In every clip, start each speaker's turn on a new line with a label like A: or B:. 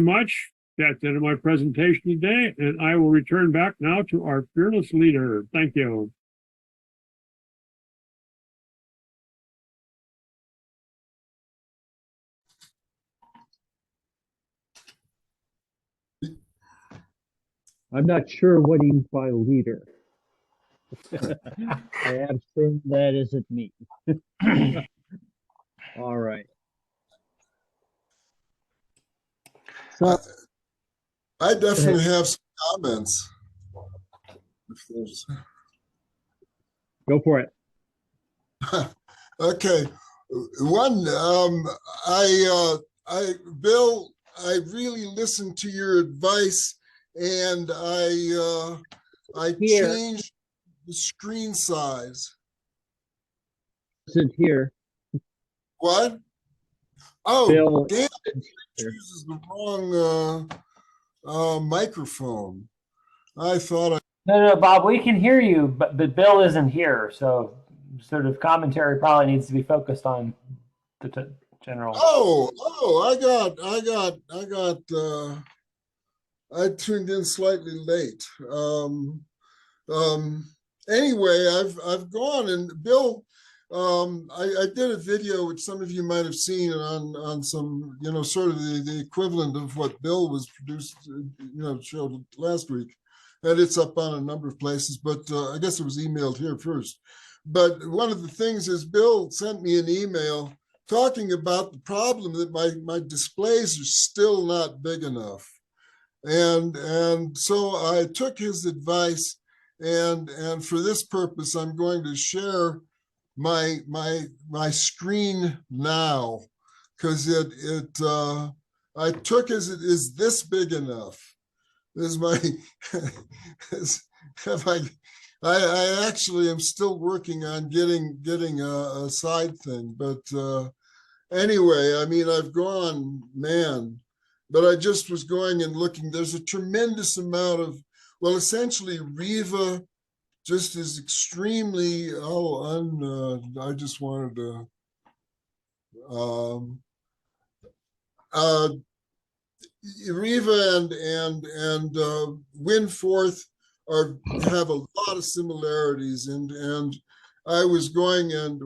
A: Much. That's the end of my presentation today, and I will return back now to our fearless leader. Thank you.
B: I'm not sure what he means by leader. I am sure that isn't me. All right. So
C: I definitely have some comments.
B: Go for it.
C: Okay. One, Bill, I really listened to your advice, and I changed the screen size.
B: Isn't here.
C: What? Oh,
B: Bill
C: damn it. Chooses the wrong microphone. I thought I...
D: No, Bob, we can hear you, but Bill isn't here, so sort of commentary probably needs to be focused on the general.
C: I tuned in slightly late. Anyway, I've gone, and Bill, I did a video which some of you might have seen on some, sort of the equivalent of what Bill was produced, showed last week. And it's up on a number of places, but I guess it was emailed here first. But one of the things is Bill sent me an email talking about the problem that my displays are still not big enough. And so I took his advice, and for this purpose, I'm going to share my screen now, because I took is this big enough? Is my I actually am still working on getting a side thing, but anyway, I mean, I've gone, man, but I just was going and looking. There's a tremendous amount of, well, essentially Riva just is extremely, I just wanted to Riva and Windforth have a lot of similarities, and I was going and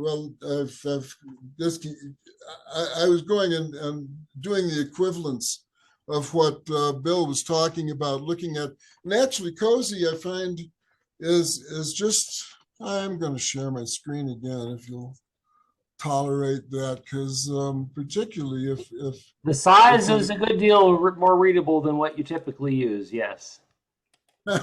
C: I was going and doing the equivalence of what Bill was talking about, looking at, and actually Cozy I find is just, I'm going to share my screen again if you'll tolerate that, because particularly if
D: the size is a good deal more readable than what you typically use. Yes.
C: Okay.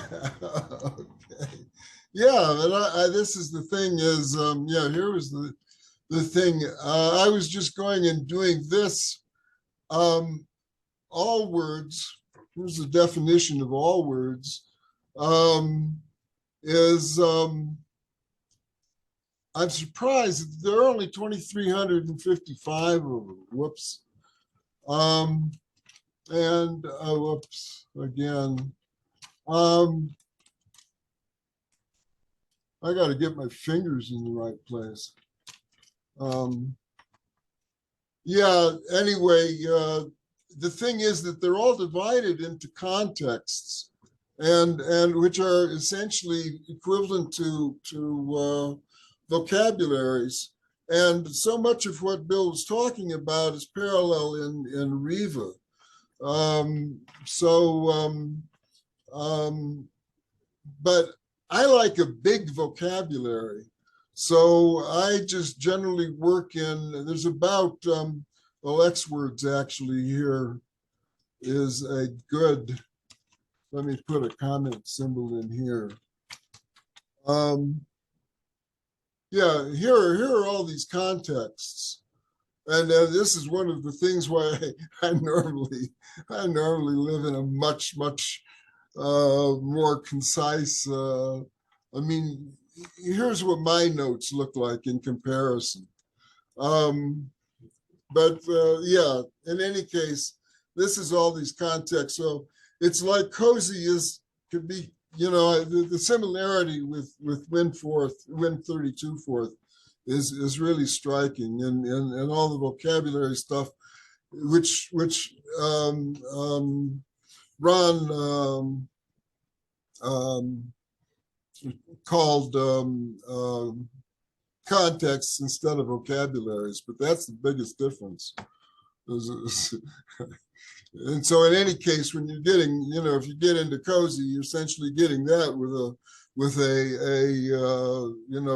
C: Yeah, and this is the thing is, here was the thing. I was just going and doing this. All words, here's the definition of all words, I'm surprised there are only 2,355 of them. Whoops. Whoops again. I got to get my fingers in the right place. Yeah, anyway, the thing is that they're all divided into contexts, and which are essentially equivalent to vocabularies. And so much of what Bill was talking about is parallel in Riva. But I like a big vocabulary. So I just generally work in, there's about, X words actually here is a good, let me put a comment symbol in here. Yeah, here are all these contexts. And this is one of the things why I normally live in a much more concise, I mean, here's what my notes look like in comparison. Yeah, in any case, this is all these contexts. So it's like Cozy could be, the similarity with Wind 32 Fourth is really striking, and all the vocabulary stuff Ron called contexts instead of vocabularies, but that's the biggest difference. And so in any case, when you're getting, if you get into cozy, you're essentially getting that with a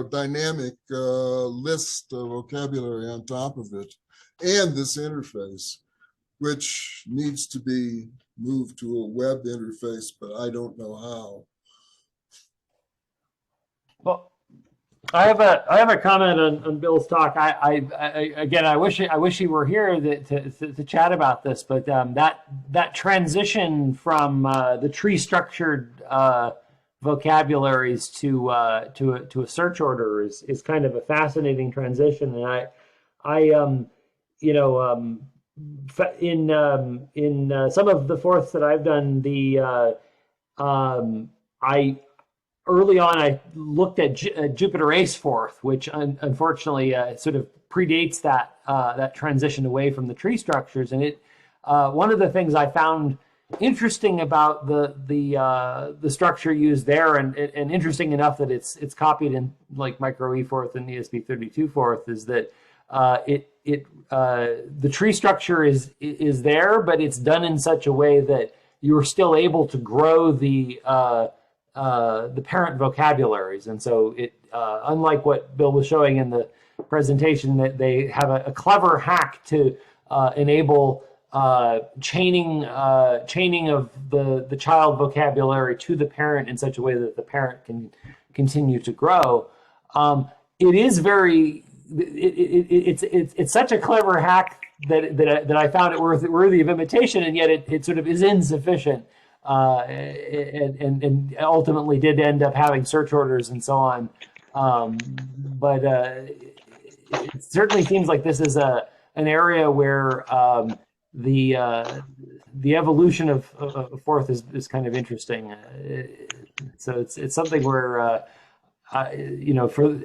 C: dynamic list of vocabulary on top of it, and this interface, which needs to be moved to a web interface, but I don't know how.
D: Well, I have a comment on Bill's talk. Again, I wish he were here to chat about this, but that transition from the tree structured vocabularies to a search order is kind of a fascinating transition, and in some of the fourths that I've done, early on, I looked at Jupiter Ace fourth, which unfortunately sort of predates that transition away from the tree structures. And one of the things I found interesting about the structure used there, and interesting enough that it's copied in like micro E fourth and ESP32 fourth, is that the tree structure is there, but it's done in such a way that you're still able to grow the parent vocabularies. And so unlike what Bill was showing in the presentation, that they have a clever hack to enable chaining of the child vocabulary to the parent in such a way that the parent can continue to grow. It is it's such a clever hack that I found it worthy of imitation, and yet it sort of is insufficient. And ultimately did end up having search orders and so on. But it certainly seems like this is an area where the evolution of fourth is kind of interesting. So it's something where for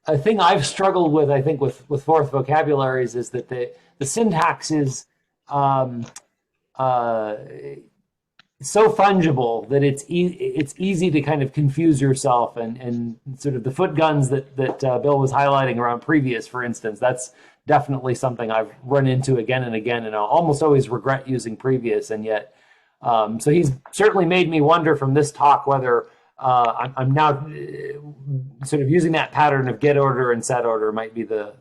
D: a thing I've struggled with, I think, with fourth vocabularies is that the syntax is so fungible that it's easy to kind of confuse yourself, and sort of the foot guns that Bill was highlighting around previous, for instance, that's definitely something I've run into again and again, and I'll almost always regret using previous. And yet, so he's certainly made me wonder from this talk whether I'm now sort of using that pattern of get order and set order might be the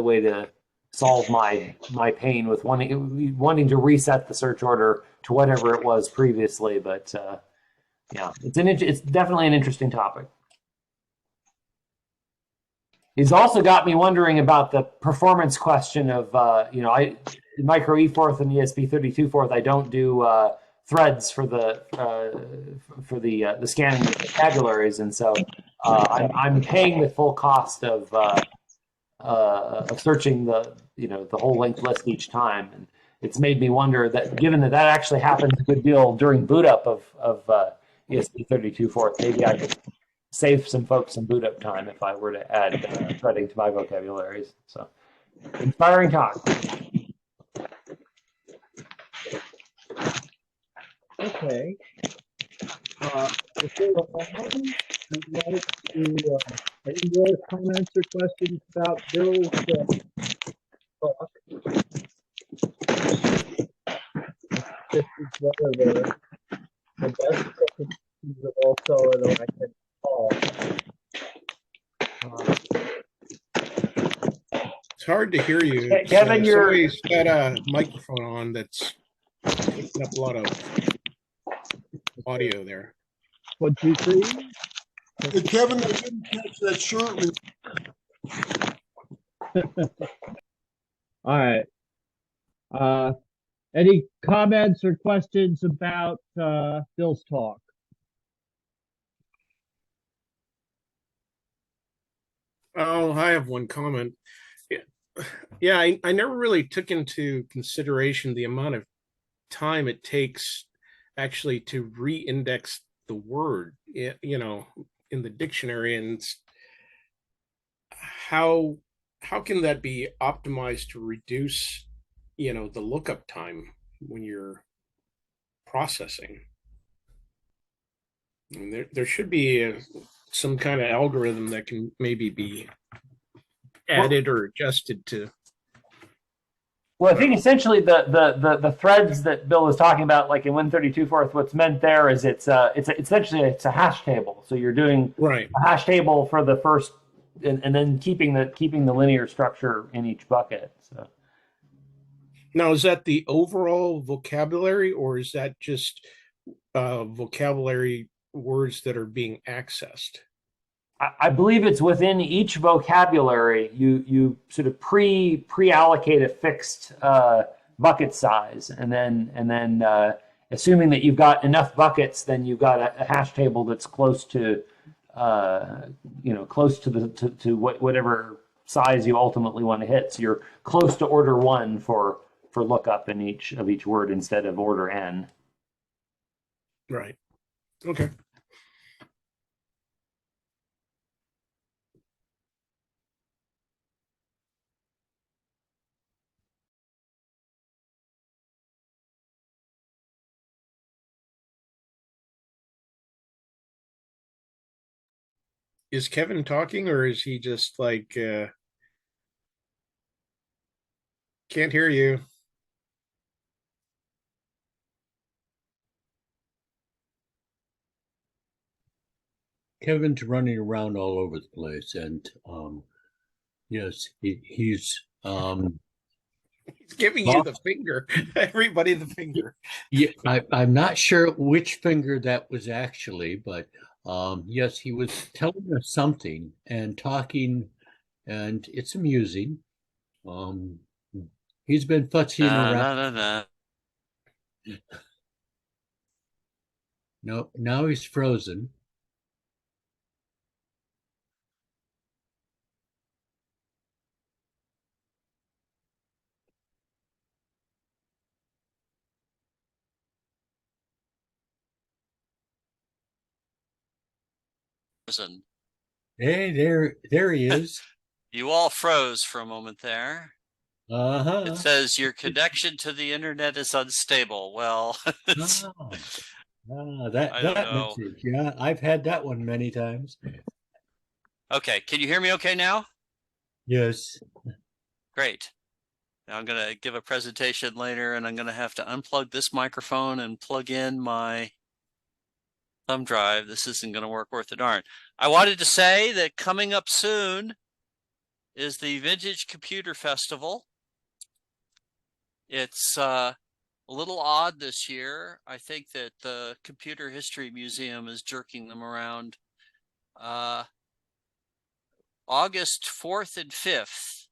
D: way to solve my pain with wanting to reset the search order to whatever it was previously. But yeah, it's definitely an interesting topic. He's also got me wondering about the performance question of in micro E fourth and ESP32 fourth, I don't do threads for the scanning of vocabularies, and so I'm paying the full cost of searching the whole linked list each time, and it's made me wonder that, given that actually happens a good deal during boot up of ESP32 fourth, maybe I could save some folks some boot up time if I were to add threading to my vocabularies. So, inspiring talk.
B: Okay. If there are any more comments or questions about Bill's talk, this is one of the best presentations of all solid I can call.
E: It's hard to hear you.
D: Kevin,
E: somebody's got a microphone on that's picking up a lot of audio there.
B: 1, 2, 3.
C: Hey, Kevin, I didn't catch that shortly.
B: All right. Any comments or questions about Bill's talk?
E: Oh, I have one comment. Yeah, I never really took into consideration the amount of time it takes actually to re-index the word, in the dictionary, and how how can that be optimized to reduce, the lookup time when you're processing? I mean, there should be some kind of algorithm that can maybe be added or adjusted to.
D: Well, I think essentially the threads that Bill was talking about, like in 132.4, what's meant there is it's essentially it's a hash table. So you're doing
E: Right.
D: a hash table for the first, and then keeping the linear structure in each bucket. So
E: Now, is that the overall vocabulary, or is that just vocabulary words that are being accessed?
D: I believe it's within each vocabulary. You sort of pre-allocate a fixed bucket size, and then assuming that you've got enough buckets, then you've got a hash table that's close to close to whatever size you ultimately want to hit. So you're close to order 1 for lookup in each word instead of order n.
E: Right. Okay. Is Kevin talking, or is he just like can't hear you?
F: Kevin's running around all over the place, and yes, he's
E: He's giving you the finger. Everybody the finger.
F: yeah. I'm not sure which finger that was actually, but yes, he was telling us something and talking, and it's amusing. Um, he's been futzying around. No, now he's frozen. Hey, there he is.
G: You all froze for a moment there.
F: Uh-huh.
G: It says your connection to the internet is unstable. Well,
F: That
G: I don't know.
F: message. Yeah, I've had that one many times.
G: Okay, can you hear me okay now?
F: Yes.
G: Great. Now I'm going to give a presentation later, and I'm going to have to unplug this microphone and plug in my thumb drive. This isn't going to work worth a darn. I wanted to say that coming up soon is the Vintage Computer Festival. It's a little odd this year. I think that the Computer History Museum is jerking them around. August 4th and 5th.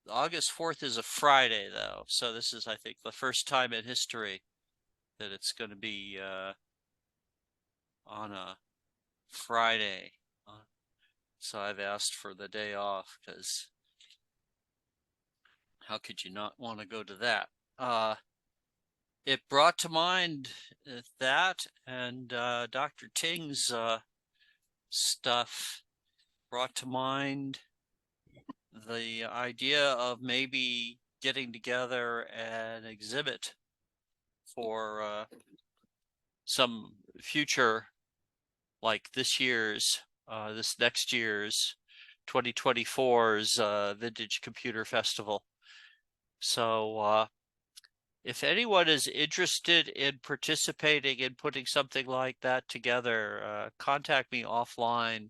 G: August 4th is a Friday, though. So this is, I think, the first time in history that it's going to be on a Friday. So I've asked for the day off because how could you not want to go to that? It brought to mind that, and Dr. Ting's stuff brought to mind the idea of maybe getting together an exhibit for some future, like this next year's 2024's Vintage Computer Festival. So if anyone is interested in participating in putting something like that together, contact me offline.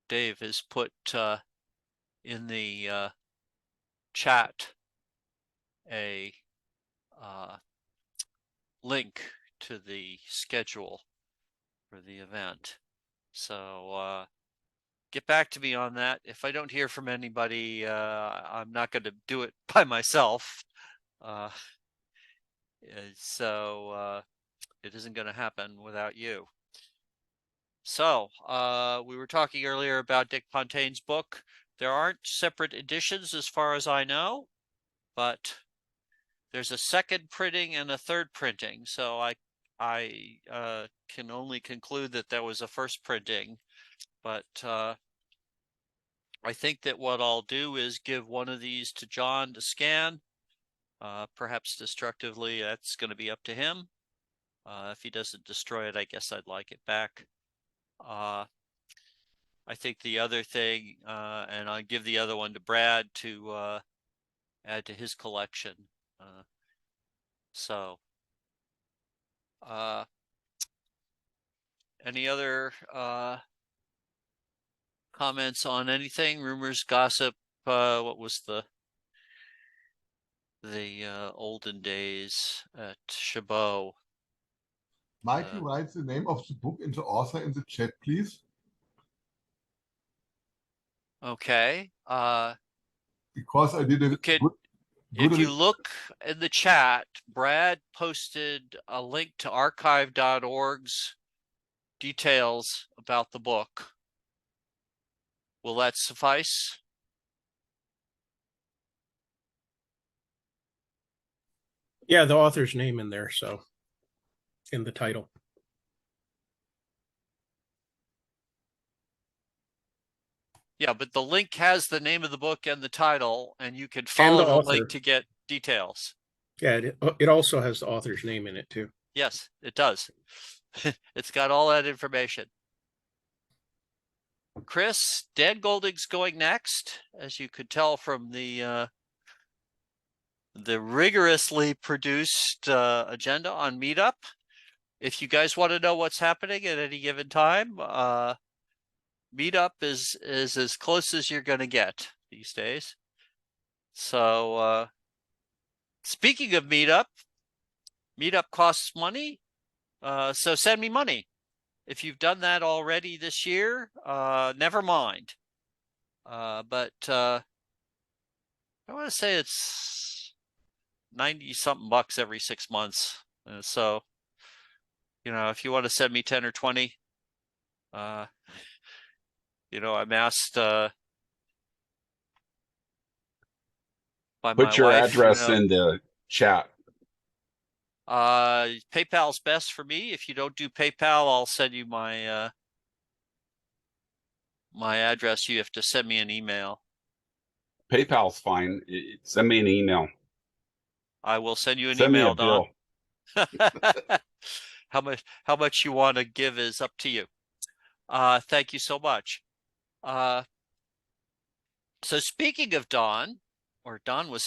G: Dave has put in the chat a link to the schedule for the event. So get back to me on that. If I don't hear from anybody, I'm not going to do it by myself. So it isn't going to happen without you. So we were talking earlier about Dick Pontaine's book. There aren't separate editions as far as I know, but there's a second printing and a third printing. So I can only conclude that there was a first printing, but I think that what I'll do is give one of these to John to scan, perhaps destructively. That's going to be up to him. If he doesn't destroy it, I guess I'd like it back. I think the other thing, and I'll give the other one to Brad to add to his collection. Any other comments on anything? Rumors, gossip? What was the olden days at Chabot?
H: Might you write the name of the book and the author in the chat, please?
G: Okay.
H: Because I did a
G: Okay.
H: good
G: If you look in the chat, Brad posted a link to archive.org's details about the book. Will that suffice?
E: Yeah, the author's name in there, so in the title.
G: Yeah, but the link has the name of the book and the title, and you can follow the link to get details.
E: Yeah, it also has the author's name in it too.
G: Yes, it does. It's got all that information. Chris, Dan Golding's going next, as you could tell from the rigorously produced agenda on MeetUp. If you guys want to know what's happening at any given time, MeetUp is as close as you're going to get these days. So speaking of MeetUp costs money. So send me money. If you've done that already this year, never mind. But I want to say it's 90 something bucks every 6 months. So, if you want to send me 10 or 20, I'm asked by my wife.
I: Put your address in the chat.
G: PayPal's best for me. If you don't do PayPal, I'll send you my my address. You have to send me an email.
I: PayPal's fine. Send me an email.
G: I will send you an
I: Send
G: email,
I: me a bill.
G: Don. How much you want to give is up to you. Thank you so much. So speaking of Don, or Don was